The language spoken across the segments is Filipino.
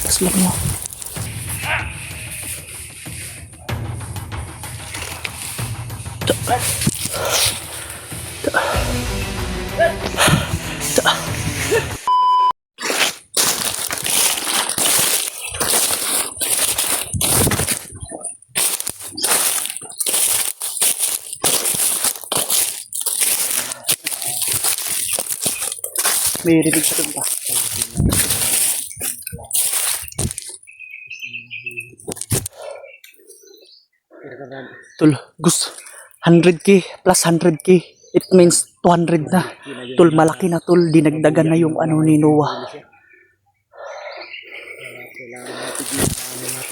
Tapos lang mo. May rinig sa doon ba? Tul, Gus, 100k plus 100k. It means 200 na. Tul, malaki na tul. Dinagdagan na yung ano ni Noah.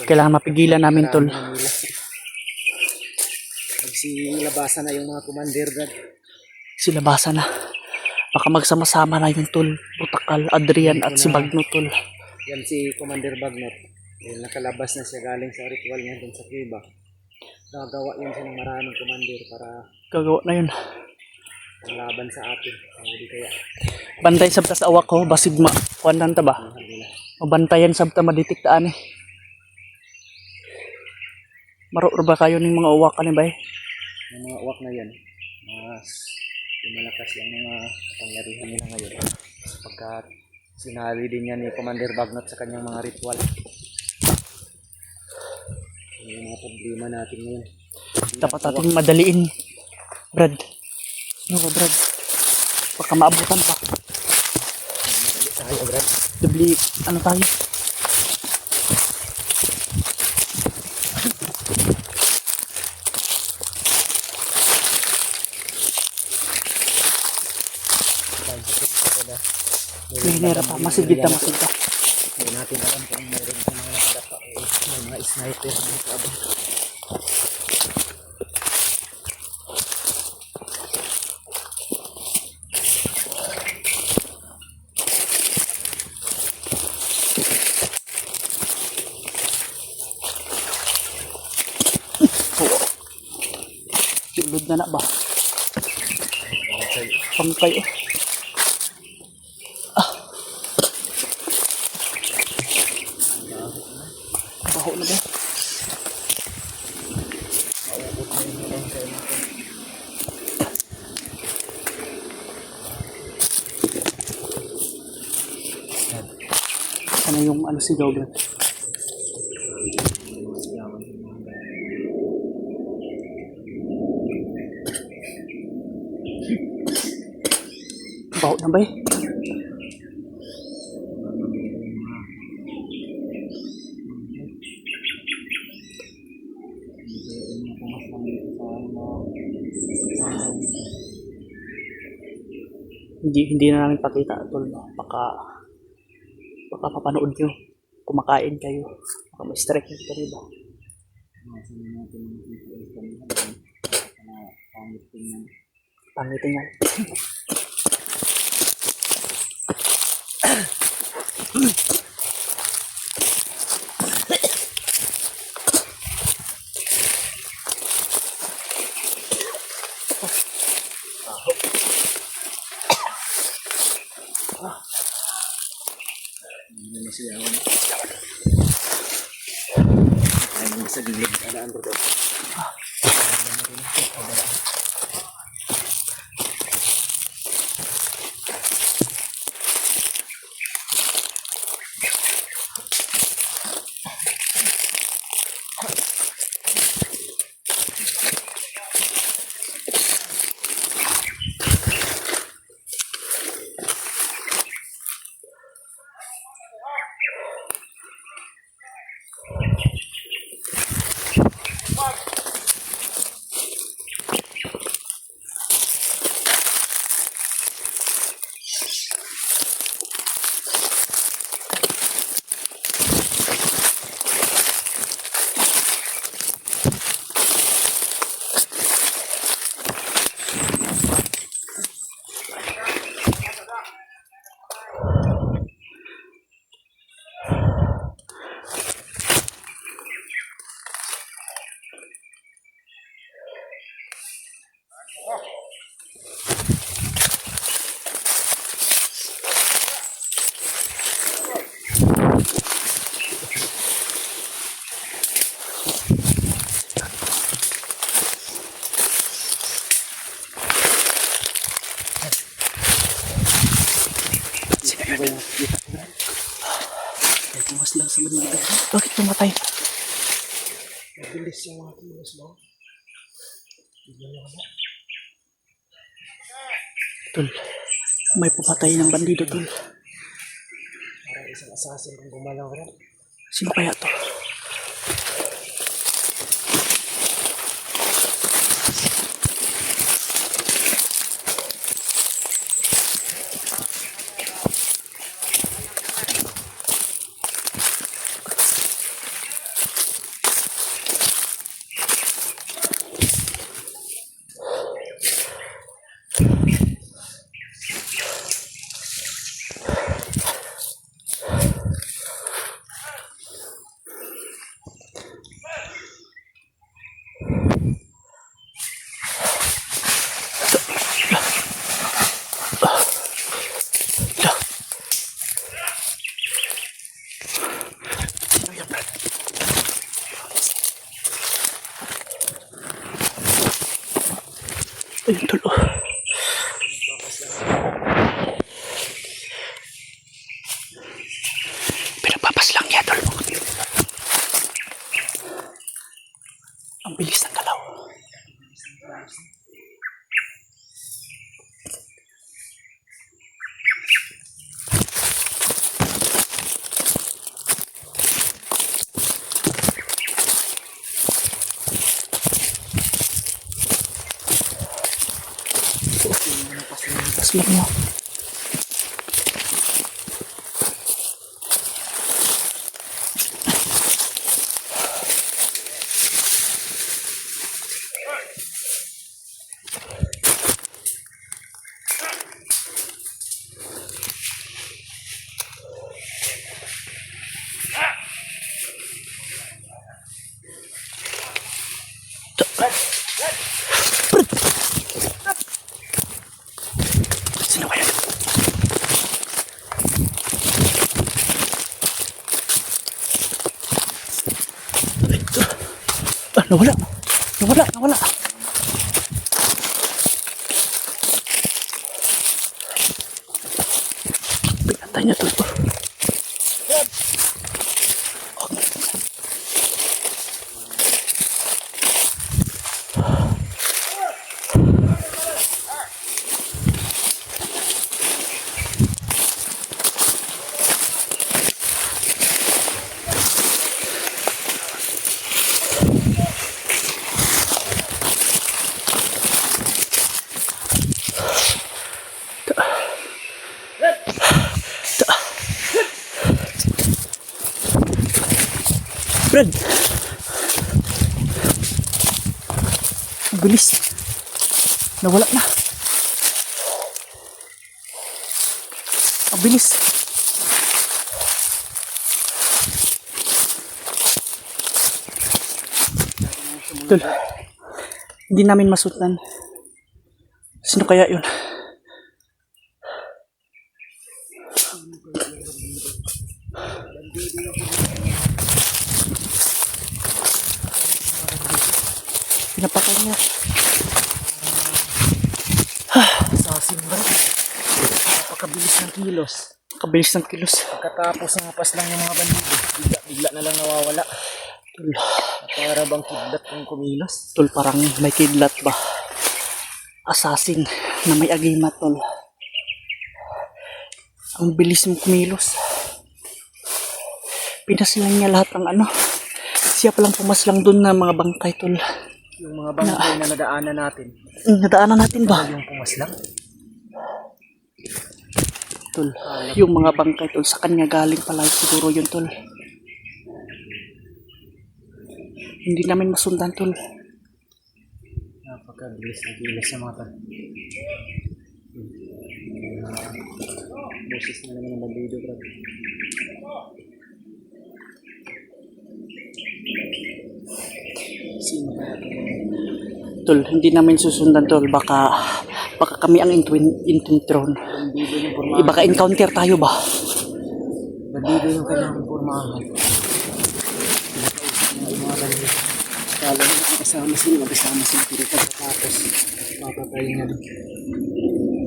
Kailangan mapigilan namin tul. Nagsilabasan na yung mga commander dad. Silabasan na. Baka magsama-sama na yung tul. Butakal, Adrian at si Bagnot tul. Yan si Commander Bagnot. Nakalabas na siya galing sa ritual niya dun sa Cuba. Gagawa yun siya ng maraming commander para Gagawa na yun. laban sa atin. Hindi kaya. Bantay sabta sa awak ko. Basid ma. Kuandan ta ba? Mabantayan sabta maditiktaan eh. Maro ba kayo ng mga uwak ni ba eh? Yung mga uwak na yan, mas lumalakas yung mga kapangyarihan nila ngayon. Pagkat sinali din yan ni Commander Bagnot sa kanyang mga ritual. Yung mga problema natin ngayon. Dapat natin madaliin. Brad. Ano ba Brad? Baka maabutan pa. Madali tayo, Brad. Dubli, ano tayo? May hinera pa. Masigit na masigit ka. Hindi natin alam kung mayroon sa mga nakadapa. May mga sniper na kabin. Sulod na ba? Pangkay oh. Baho na ba? Sana yung ano sigaw Brad? Baho na ba eh? Hindi na namin pakita tol, no? Baka papanood nyo, kumakain kayo, baka may strike nyo kayo ba? Pangit tingnan. Hindi masiyawan. Ay, nang sa gilid. Adaan ko doon. kita ko, Brad. May pumas lang sa Manila. Bakit pumatay? Mabilis yung mga kilos mo. Bigyan mo wala. Tol, may pumatay ng bandido, tol. Parang isang assassin kung gumalaw, Brad. Sino kaya to? Sino yan, Brad? Ayun, tol. Pinagpapas lang niya, tol. Ang bilis ng galaw. Pas lang mo. Sino kaya? Nawala. Nawala. Pinatay niya to. Brad! Ang bilis. Nawala na. Ang bilis. Tol, hindi namin masutan. Sino kaya yun? Pinapatay niya. Assassin, Brad. Napakabilis ng kilos. Kabilis ng kilos. Pagkatapos pas lang yung mga bandido, bigla na lang nawawala. Tol, Para bang kidlat yung kumilos. tol, parang may kidlat ba? Assassin na may agimat, tol. Ang bilis mong kumilos. Pinaslang niya lahat ng ano. Siya palang pumaslang doon na mga bangkay, tol. Yung mga bangkay na nadaanan natin. Nadaanan natin ba? Yung pumaslang. Tol, yung mga bangkay, tol, sa kanya galing pala siguro yun, tol. Hindi namin masundan, tol. Napakabilis na kilos sa mga tan. Boses na naman ng bandido, Brad. Sino kaya ito? Tol, hindi namin susundan, tol. Baka kami ang intwin-tron. Bandido yung pormahan. Baka encounter tayo ba? Bandido yung kailangan pormahan. Pinakausap ng mga bandido. Kala mo magkasama sila. Pero pagkatapos, papatay nga.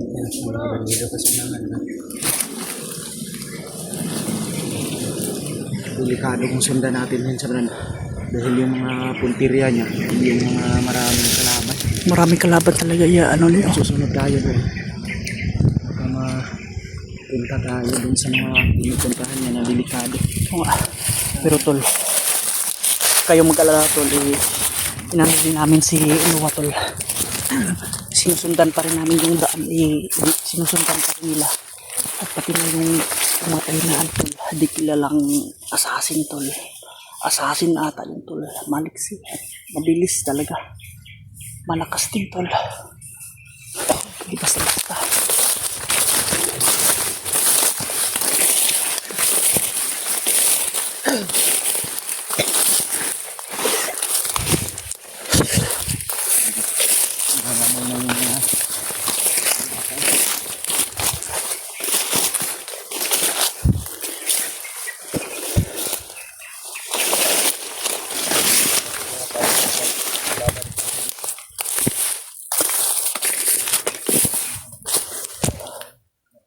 Yan, mga bandido kasamahan na. delikado kung sundan natin yun sa brand. Dahil yung mga puntirya niya, yung mga maraming kalaban. Maraming kalaban talaga ya, ano nito. Susunod tayo doon. Baka mapunta tayo doon sa mga pinupuntahan niya na delikado. Oo nga. Pero tol, kayo mag-alala tol, inano din namin si Inuwa tol. Sinusundan pa rin namin yung daan, sinusundan pa rin nila. At pati na yung pumatay na tol, di kilalang assassin tol. Assassin ata yun tol, maliksi, mabilis talaga. Malakas din tol. Di basta-basta.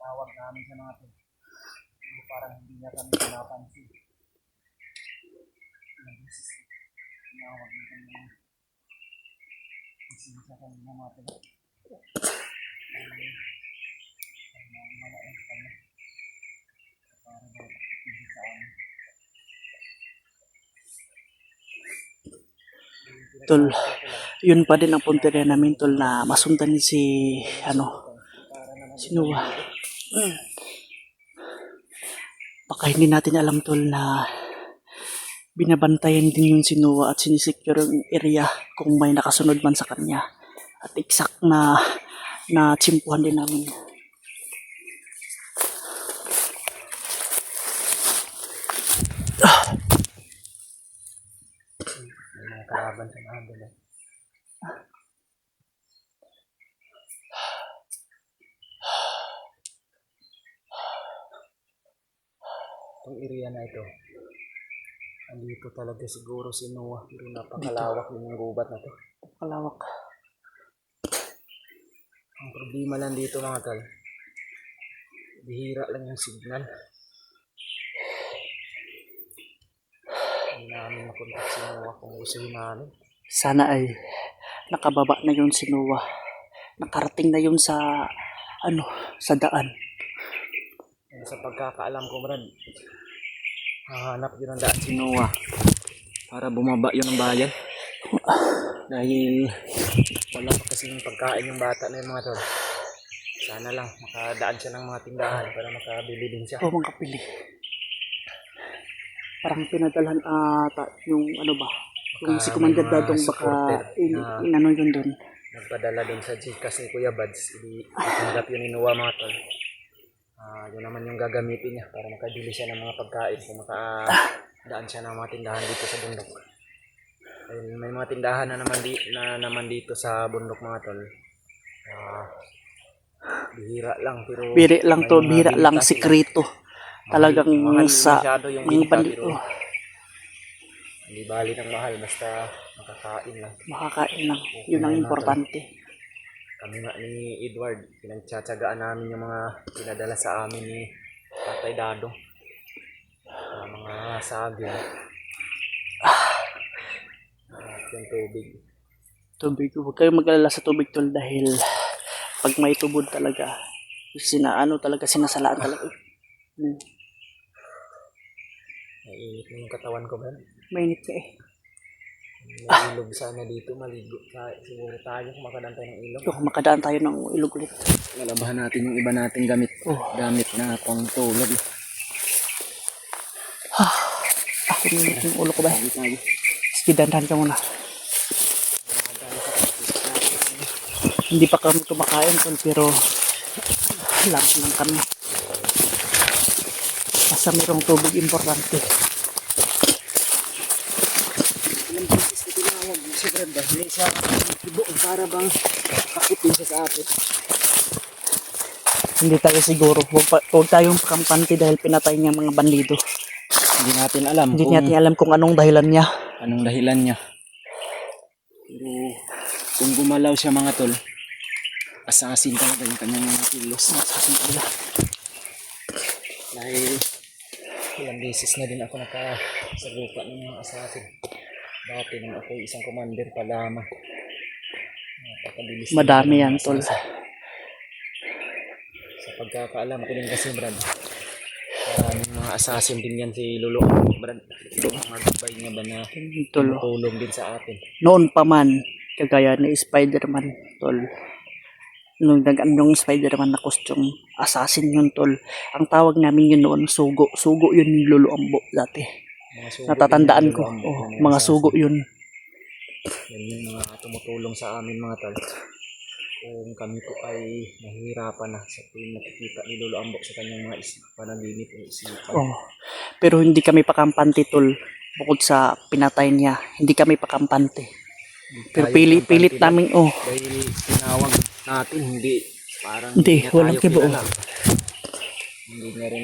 Tawag namin sa mga tol. Parang hindi niya kami pinapansin. Tinawag niya kami ng isa kanina mga tol. Tol, yun pa din ang punteriya namin tol na masundan si Sinuwa. Baka hindi natin alam tol na binabantayan din yung Sinuwa at sinisecure yung area kung may nakasunod man sa kanya. At exact na tsimpuhan din namin. May mga kalaban sa mga doon. Itong area na ito, andito talaga siguro si Noah, pero napakalawak din yung gubat na to. Kalawak. Ang problema lang dito mga tol, bihira lang yung signal. Hindi namin makontak si Noah kung gustuhin namin. Sana ay nakababa na yung Sinuwa. Nakarating na yun sa sa daan. Sa pagkakaalam ko Brad, hahanap yun ang daan si Noah para bumaba yun ang bayan. Dahil wala pa kasing pagkain yung bata na yung mga tol. Sana lang makadaan siya ng mga tindahan para makabili din siya. O mga kapili. Parang pinadalhan ata yung yung si Commander Dadong baka inano yun doon. Nagpadala din sa Gcash ni Kuya Bads. Itanggap yun ni Noah mga tol. Yun naman yung gagamitin niya para makabili siya ng mga pagkain kung makadaan siya ng mga tindahan dito sa bundok. Ayun, may mga tindahan na naman dito sa bundok mga tol. Bihira lang pero bihira lang sikreto. Talagang sa mga bandito. Hindi bali ng mahal basta makakain lang. Makakain lang. Yun ang importante. Kami nga ni Edward, pinagtsatsagaan namin yung mga pinadala sa amin ni Tatay Dado. Mga saging. Yung tubig. Tubig. Huwag kayong mag-alala sa tubig tol dahil pag may tubod talaga, sinasalaan talaga. Naiinit na yung katawan ko, man. Mainit ka eh. May ilog sana dito, maligo. Siguro tayo kung makadaan tayo ng ilog. Makadaan tayo ng ilog ulit. Nalabahan natin yung iba nating gamit. Gamit na pang tulog. Ako minit yung ulo ko ba? Sige, dandan ka muna. Hindi pa kami kumakain tol, pero lang kami. Basta mayroong tubig importante. Dahil sa ibo, para bang kakutin siya sa atin. Hindi tayo siguro. Huwag tayong kampante dahil pinatay niya mga bandido. Hindi natin alam. Hindi natin alam kung anong dahilan niya. Anong dahilan niya. Pero kung gumalaw siya mga tol, assassin talaga yung kanyang mga kilos. Assassin talaga. Dahil Ilang beses na din ako nakasagupa ng mga assassin. Dati nung ako isang commander pa lamang. Napakabilis din Madami ng yan, mga tol. assassin. Sa pagkakaalam ko din kasi, Brad, maraming mga assassin din yan si Lolo, Brad. Mga gabay niya ba na Tol. tumutulong din sa atin. Noon pa man, kagaya ni Spider-Man, tol. Nung nag-anong Spider-Man na costume, assassin yun, tol. Ang tawag namin yun noon, sugo. Sugo yun ni Lolo Ambo dati. Mga sugo Natatandaan din yan, ko. Lolo Ambo, Oh, na mga assassin. sugo yun. Yan yung mga tumutulong sa amin, mga tol. Kung kami po ay nahihirapan na sa tuwing nakikita ni Lolo Ambo sa kanyang mga panaginip o isipan. Oh. Pero hindi kami pakampante, tol. Bukod sa pinatay niya, hindi kami pakampante. Pero Tayo pilit kampante, namin, oh. dahil tinawag natin, hindi parang Hindi, niya walang tayo kibo. kilala. Hindi niya rin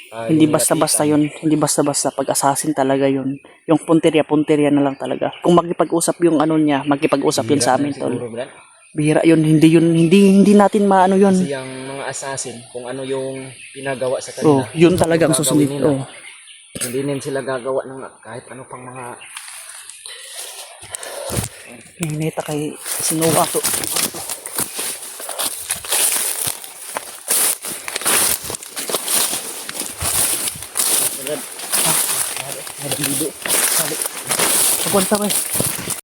tayo Hindi basta-basta nilapitan. yun. Hindi basta-basta pag-assassin talaga yun. Yung punteriya na lang talaga. Kung makipag-usap yung ano niya, makipag-usap yun sa Bihira amin, na tol. siguro, Brad. Bihira yun. Hindi natin maano yun. Kasi yung mga assassin, kung ano yung pinagawa sa Oh, kanila, yun talagang gagawin susundin. nila. Oh. Hindi din sila gagawa ng kahit ano pang mga Ninita kay Sinowa to. Brad. Madalido. Sali. Papunta ko eh.